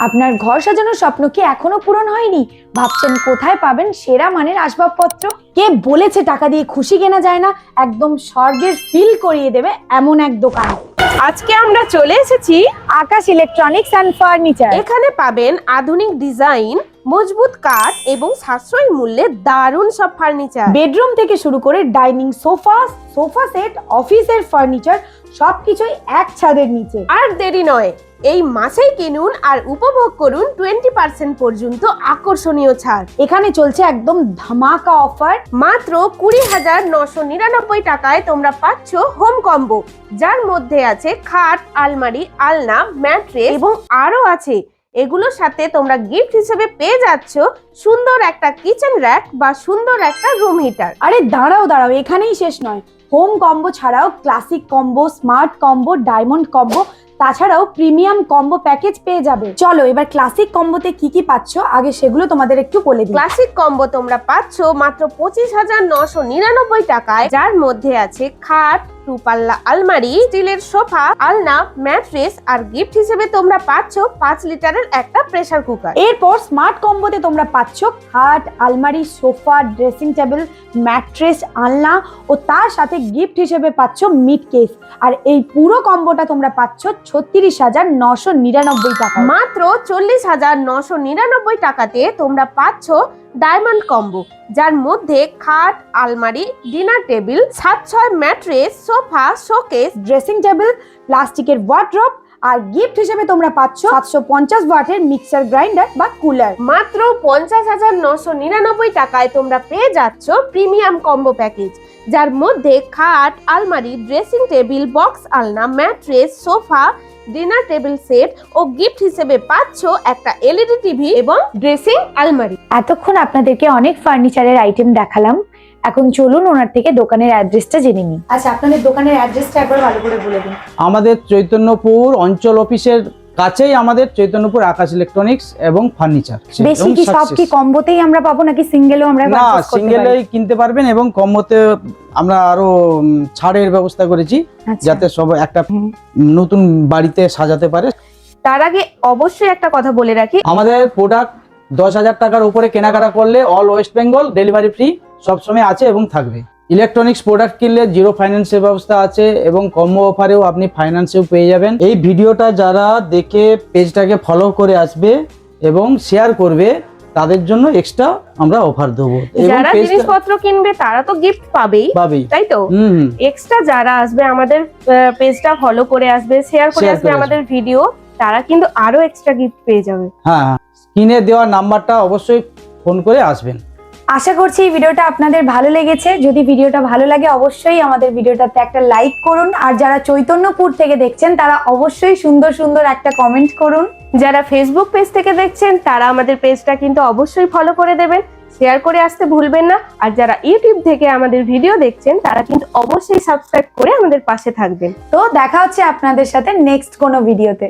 আপনার ঘর সাজানোর স্বপ্ন কি এখনো পূরণ হয়নি? ভাবছেন কোথায় পাবেন সেরা মানের আসবাবপত্র? কে বলেছে টাকা দিয়ে খুশি কেনা যায় না? একদম স্বর্গের ফিল করিয়ে দেবে এমন এক দোকান। আজকে আমরা চলে এসেছি আকাশ ইলেকট্রনিক্স অ্যান্ড ফার্নিচার। এখানে পাবেন আধুনিক ডিজাইন, মজবুত কাঠ এবং সাশ্রয়ী মূল্যে দারুণ সব ফার্নিচার। বেডরুম থেকে শুরু করে ডাইনিং সোফা সেট, অফিসের ফার্নিচার সবকিছুই এক ছাদের নিচে। আর দেরি নয়, এই মাসেই কিনুন আর উপভোগ করুন 20% পর্যন্ত আকর্ষণীয় ছাড়। এখানে চলছে একদম ধামাকা অফার। মাত্র 20,999 টাকায় তোমরা পাচ্ছ হোম কম্বো, যার মধ্যে আছে খাট, আলমারি, আলনা, ম্যাট্রেস এবং আরো আছে। এগুলোর সাথে তোমরা গিফট হিসেবে পেয়ে যাচ্ছ সুন্দর একটা কিচেন র্যাক বা সুন্দর একটা রুম হিটার। আরে দাঁড়াও, এখানেই শেষ নয়। হোম কম্বো ছাড়াও classic combo, smart combo, diamond combo, তাছাড়াও প্রিমিয়াম কম্বো প্যাকেজ পেয়ে যাবে। চলো এবার ক্লাসিক কম্বোতে কি কি পাচ্ছ আগে সেগুলো তোমাদের একটু বলে দিই। ক্লাসিক কম্বো তোমরা পাচ্ছ মাত্র 25,999 টাকায়, যার মধ্যে আছে খাট, 2 পাল্লা আলমারি, স্টিলের সোফা, আলনা, ম্যাট্রেস আর গিফট হিসেবে তোমরা পাচ্ছ 5 লিটারের একটা প্রেসার কুকার। এরপর স্মার্ট কম্বোতে তোমরা পাচ্ছ খাট, আলমারি, সোফা, ড্রেসিং টেবিল, ম্যাট্রেস, আলনা ও তার সাথে গিফট হিসেবে পাচ্ছ মিড কেস। আর এই পুরো কম্বোটা তোমরা পাচ্ছ 36,999 টাকা। মাত্র 40,999 টাকাতে তোমরা পাচ্ছ ডায়মন্ড কম্বো, যার মধ্যে খাট, আলমারি, dinner table, 7/6 mattress, sofa, showcase, dressing table, প্লাস্টিকের ওয়ার্ড্রপ আর গিফট হিসেবে তোমরা পাচ্ছ 750 ওয়াটের মিক্সার গ্রাইন্ডার বা কুলার। মাত্র 50,999 টাকায় তোমরা পেয়ে যাচ্ছ প্রিমিয়াম কম্বো প্যাকেজ, যার মধ্যে খাট, আলমারি, ড্রেসিং টেবিল, বক্স আলনা, mattress, sofa, dinner table set ও গিফট হিসেবে পাচ্ছ একটা এলইডি টিভি এবং ড্রেসিং আলমারি। এতক্ষণ আপনাদেরকে অনেক ফার্নিচারের আইটেম দেখালাম, এখন চলুন ওনার থেকে দোকানের অ্যাড্রেসটা জেনে নিই। আচ্ছা, আপনাদের দোকানের অ্যাড্রেসটা একবার ভালো করে বলে দিন। আমাদের চৈতন্যপুর অঞ্চল অফিসের কাছেই আমাদের চৈতন্যপুর আকাশ ইলেকট্রনিক্স এবং ফার্নিচার। বেশি কি সব কি কম্বোতেই আমরা পাবো নাকি সিঙ্গেলও আমরা না, সিঙ্গেলেই কিনতে পারবেন এবং কম্বোতে আমরা আরো ছাড়ের ব্যবস্থা করেছি, যাতে সব একটা নতুন বাড়িতে সাজাতে পারে। তার আগে অবশ্যই একটা কথা বলে রাখি, আমাদের প্রোডাক্ট 10,000 টাকার উপরে কেনাকাটা করলে all West Bengal delivery free সবসময় আছে এবং থাকবে। ইলেকট্রনিক্স প্রোডাক্ট কিনলে 0 ফাইন্যান্সের ব্যবস্থা আছে এবং কম্বো অফারেও আপনি ফাইন্যান্সেও পেয়ে যাবেন। এই ভিডিওটা যারা দেখে পেজটাকে ফলো করে আসবে এবং শেয়ার করবে তাদের জন্য এক্সট্রা আমরা অফার দেবো। যারা জিনিসপত্র কিনবে তারা তো গিফট পাবেই, তাই তো? এক্সট্রা যারা আসবে আমাদের পেজটা ফলো করে আসবে, শেয়ার করে আসবে আমাদের ভিডিও, তারা কিন্তু আরো এক্সট্রা গিফট পেয়ে যাবে। হ্যাঁ, স্ক্রিনে দেওয়া নাম্বারটা অবশ্যই ফোন করে আসবেন। আশা করছি এই ভিডিওটা আপনাদের ভালো লেগেছে। যদি ভিডিওটা ভালো লাগে অবশ্যই আমাদের ভিডিওটাতে একটা লাইক করুন, আর যারা চৈতন্যপুর থেকে দেখছেন তারা অবশ্যই সুন্দর সুন্দর একটা কমেন্ট করুন। যারা ফেসবুক পেজ থেকে দেখছেন তারা আমাদের পেজটা কিন্তু অবশ্যই ফলো করে দেবেন, শেয়ার করে আসতে ভুলবেন না। আর যারা ইউটিউব থেকে আমাদের ভিডিও দেখছেন তারা কিন্তু অবশ্যই সাবস্ক্রাইব করে আমাদের পাশে থাকবেন। তো দেখা হচ্ছে আপনাদের সাথে নেক্সট কোনো ভিডিওতে।